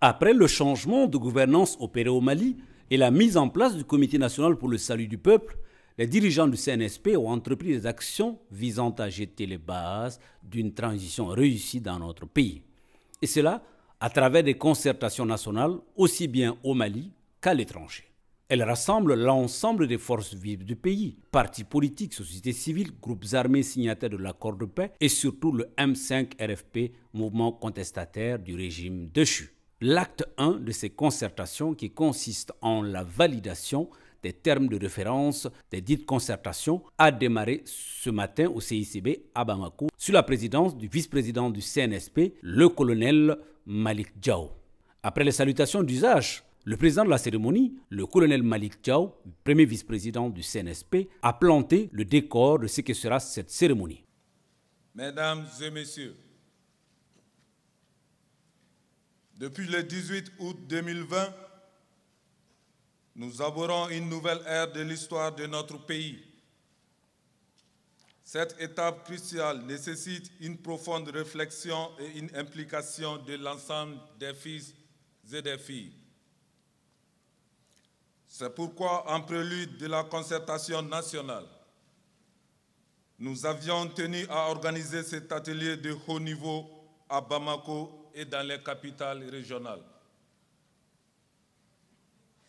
Après le changement de gouvernance opéré au Mali et la mise en place du Comité national pour le salut du peuple, les dirigeants du CNSP ont entrepris des actions visant à jeter les bases d'une transition réussie dans notre pays. Et cela à travers des concertations nationales aussi bien au Mali qu'à l'étranger. Elle rassemble l'ensemble des forces vives du pays, partis politiques, sociétés civiles, groupes armés signataires de l'accord de paix et surtout le M5-RFP, mouvement contestataire du régime déchu. L'acte 1 de ces concertations, qui consiste en la validation des termes de référence des dites concertations, a démarré ce matin au CICB à Bamako sous la présidence du vice-président du CNSP, le colonel Malick Diaw. Après les salutations d'usage, le président de la cérémonie, le colonel Malick Diaw, premier vice-président du CNSP, a planté le décor de ce que sera cette cérémonie. Mesdames et messieurs, depuis le 18 août 2020, nous abordons une nouvelle ère de l'histoire de notre pays. Cette étape cruciale nécessite une profonde réflexion et une implication de l'ensemble des fils et des filles. C'est pourquoi, en prélude de la concertation nationale, nous avions tenu à organiser cet atelier de haut niveau à Bamako et dans les capitales régionales.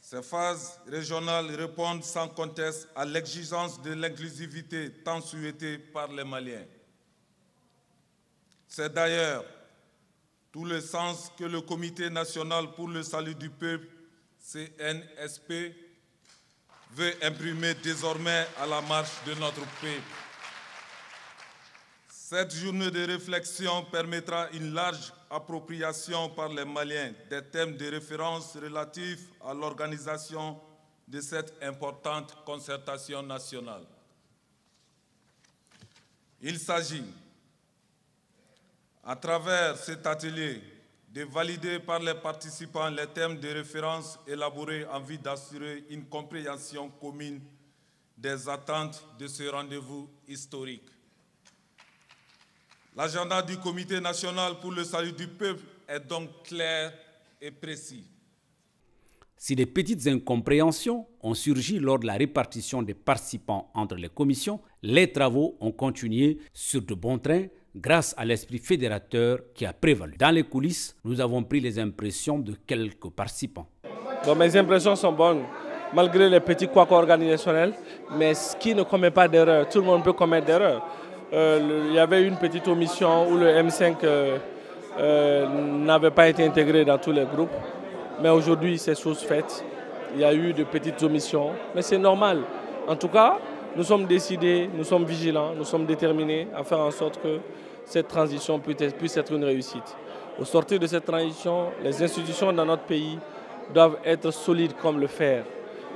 Ces phases régionales répondent sans conteste à l'exigence de l'inclusivité tant souhaitée par les Maliens. C'est d'ailleurs tout le sens que le Comité national pour le salut du peuple, CNSP, veut imprimer désormais à la marche de notre pays. Cette journée de réflexion permettra une large appropriation par les Maliens des thèmes de référence relatifs à l'organisation de cette importante concertation nationale. Il s'agit, à travers cet atelier, de valider par les participants les thèmes de référence élaborés en vue d'assurer une compréhension commune des attentes de ce rendez-vous historique. L'agenda du Comité national pour le salut du peuple est donc clair et précis. Si des petites incompréhensions ont surgi lors de la répartition des participants entre les commissions, les travaux ont continué sur de bons trains grâce à l'esprit fédérateur qui a prévalu. Dans les coulisses, nous avons pris les impressions de quelques participants. Bon, mes impressions sont bonnes, malgré les petits couacs organisationnels, mais ce qui ne commet pas d'erreur, tout le monde peut commettre d'erreur. Il y avait une petite omission où le M5 n'avait pas été intégré dans tous les groupes. Mais aujourd'hui, c'est chose faite. Il y a eu de petites omissions, mais c'est normal. En tout cas, nous sommes décidés, nous sommes vigilants, nous sommes déterminés à faire en sorte que cette transition puisse être une réussite. Au sortir de cette transition, les institutions dans notre pays doivent être solides comme le fer,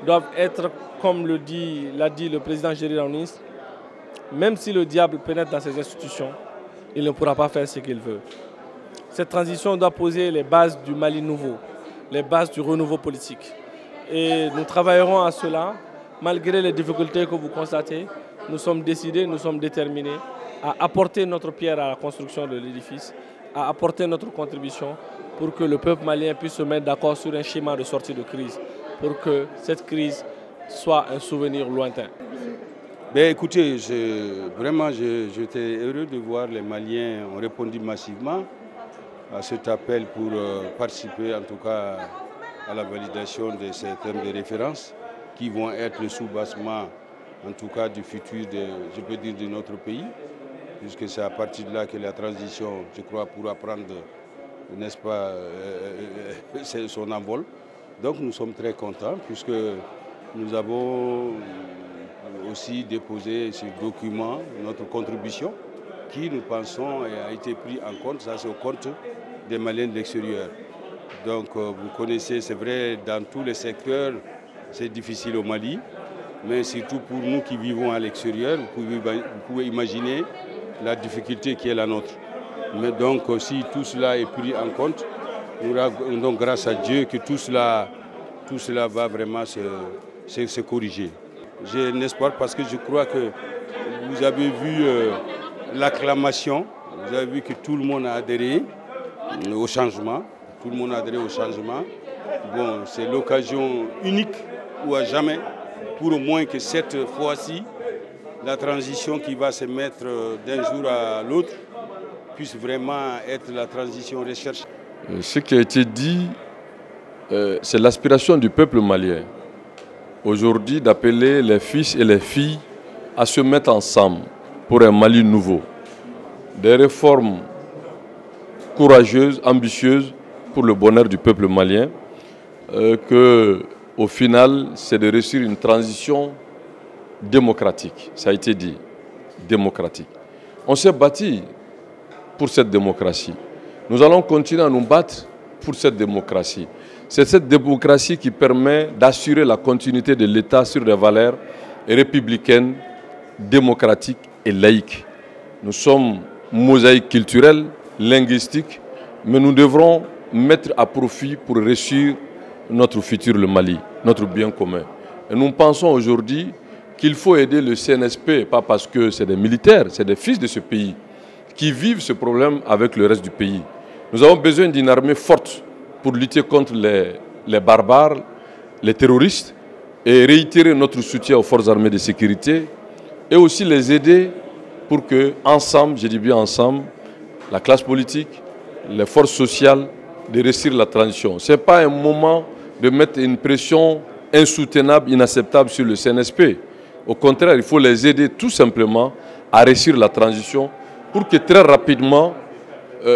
doivent être, comme l'a dit le président Géry Raunis, même si le diable pénètre dans ces institutions, il ne pourra pas faire ce qu'il veut. Cette transition doit poser les bases du Mali nouveau, les bases du renouveau politique. Et nous travaillerons à cela, malgré les difficultés que vous constatez. Nous sommes décidés, nous sommes déterminés à apporter notre pierre à la construction de l'édifice, à apporter notre contribution pour que le peuple malien puisse se mettre d'accord sur un schéma de sortie de crise, pour que cette crise soit un souvenir lointain. Ben écoutez, vraiment j'étais heureux de voir les Maliens ont répondu massivement à cet appel pour participer en tout cas à la validation de ces thèmes de référence qui vont être le soubassement en tout cas du futur je peux dire, de notre pays, puisque c'est à partir de là que la transition, je crois, pourra prendre, n'est-ce pas, son envol. Donc nous sommes très contents puisque nous avons aussi déposé ce document, notre contribution, qui, nous pensons, a été pris en compte. Ça, c'est au compte des Maliens de l'extérieur. Donc, vous connaissez, c'est vrai, dans tous les secteurs, c'est difficile au Mali, mais surtout pour nous qui vivons à l'extérieur, vous pouvez imaginer la difficulté qui est la nôtre. Mais donc, si tout cela est pris en compte, donc grâce à Dieu que tout cela va vraiment se corriger. J'ai un espoir parce que je crois que vous avez vu l'acclamation, vous avez vu que tout le monde a adhéré au changement, tout le monde a adhéré au changement. Bon, c'est l'occasion unique ou à jamais pour au moins que cette fois-ci, la transition qui va se mettre d'un jour à l'autre puisse vraiment être la transition recherchée. Ce qui a été dit, c'est l'aspiration du peuple malien. Aujourd'hui, d'appeler les fils et les filles à se mettre ensemble pour un Mali nouveau. Des réformes courageuses, ambitieuses pour le bonheur du peuple malien, qu'au final, c'est de réussir une transition démocratique. Ça a été dit, démocratique. On s'est bâti pour cette démocratie. Nous allons continuer à nous battre pour cette démocratie. C'est cette démocratie qui permet d'assurer la continuité de l'État sur des valeurs républicaines, démocratiques et laïques. Nous sommes mosaïques culturelles, linguistiques, mais nous devrons mettre à profit pour réussir notre futur, le Mali, notre bien commun. Et nous pensons aujourd'hui qu'il faut aider le CNSP, pas parce que c'est des militaires, c'est des fils de ce pays qui vivent ce problème avec le reste du pays. Nous avons besoin d'une armée forte pour lutter contre les barbares, les terroristes, et réitérer notre soutien aux forces armées de sécurité, et aussi les aider pour que, ensemble, je dis bien ensemble, la classe politique, les forces sociales, de réussir la transition. Ce n'est pas un moment de mettre une pression insoutenable, inacceptable sur le CNSP. Au contraire, il faut les aider tout simplement à réussir la transition pour que très rapidement,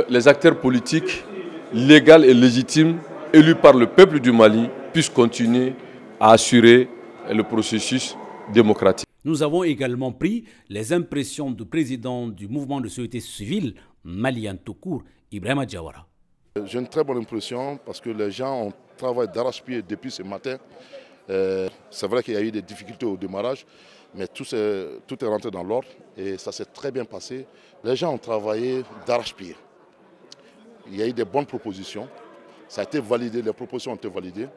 les acteurs politiques, légaux et légitimes, élus par le peuple du Mali, puissent continuer à assurer le processus démocratique. Nous avons également pris les impressions du président du mouvement de société civile malien tout court, Ibrahima Diawara. J'ai une très bonne impression parce que les gens ont travaillé d'arrache-pied depuis ce matin. C'est vrai qu'il y a eu des difficultés au démarrage, mais tout est rentré dans l'ordre et ça s'est très bien passé. Les gens ont travaillé d'arrache-pied. Il y a eu des bonnes propositions. Ça a été validé, les propositions ont été validées.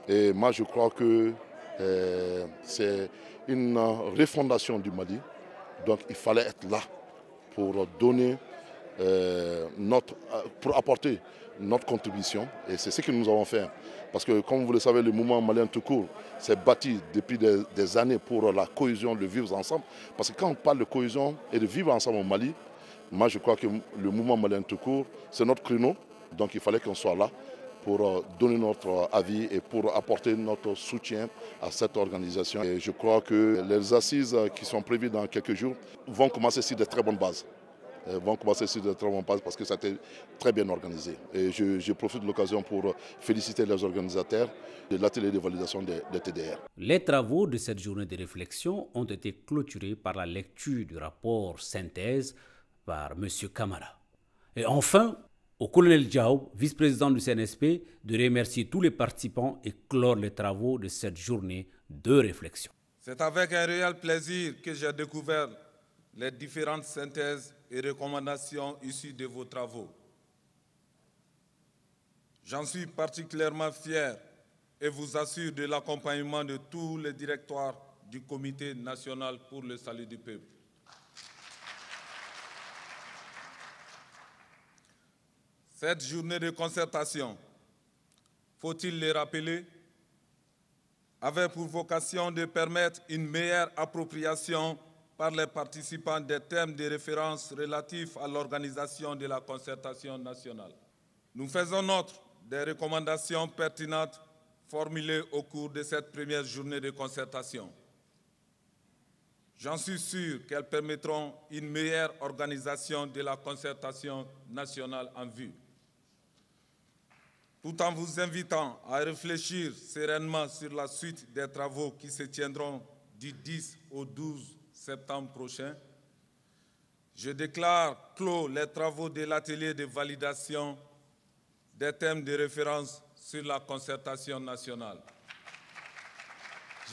Et moi, je crois que c'est une refondation du Mali. Donc, il fallait être là pour donner pour apporter notre contribution. Et c'est ce que nous avons fait. Parce que, comme vous le savez, le mouvement malien tout court s'est bâti depuis des années pour la cohésion, le vivre ensemble. Parce que quand on parle de cohésion et de vivre ensemble au Mali, moi, je crois que le mouvement malien tout court, c'est notre créneau. Donc, il fallait qu'on soit là pour donner notre avis et pour apporter notre soutien à cette organisation. Et je crois que les assises qui sont prévues dans quelques jours vont commencer sur de très bonnes bases. Parce que ça a été très bien organisé. Et je profite de l'occasion pour féliciter les organisateurs de l'atelier de validation des TDR. Les travaux de cette journée de réflexion ont été clôturés par la lecture du rapport synthèse par M. Camara. Et enfin, au colonel Diaw, vice-président du CNSP, de remercier tous les participants et clore les travaux de cette journée de réflexion. C'est avec un réel plaisir que j'ai découvert les différentes synthèses et recommandations issues de vos travaux. J'en suis particulièrement fier et vous assure de l'accompagnement de tous les directoires du Comité national pour le salut du peuple. Cette journée de concertation, faut-il le rappeler, avait pour vocation de permettre une meilleure appropriation par les participants des thèmes de référence relatifs à l'organisation de la concertation nationale. Nous faisons note des recommandations pertinentes formulées au cours de cette première journée de concertation. J'en suis sûr qu'elles permettront une meilleure organisation de la concertation nationale en vue. Tout en vous invitant à réfléchir sereinement sur la suite des travaux qui se tiendront du 10 au 12 septembre prochain, je déclare clos les travaux de l'atelier de validation des thèmes de référence sur la concertation nationale.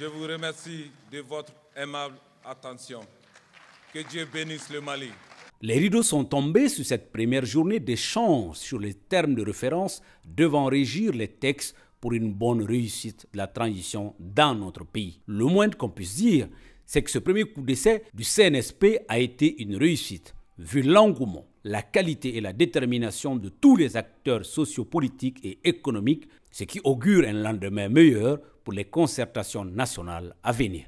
Je vous remercie de votre aimable attention. Que Dieu bénisse le Mali. Les rideaux sont tombés sur cette première journée d'échange sur les termes de référence devant régir les textes pour une bonne réussite de la transition dans notre pays. Le moins qu'on puisse dire, c'est que ce premier coup d'essai du CNSP a été une réussite, vu l'engouement, la qualité et la détermination de tous les acteurs sociopolitiques et économiques, ce qui augure un lendemain meilleur pour les concertations nationales à venir.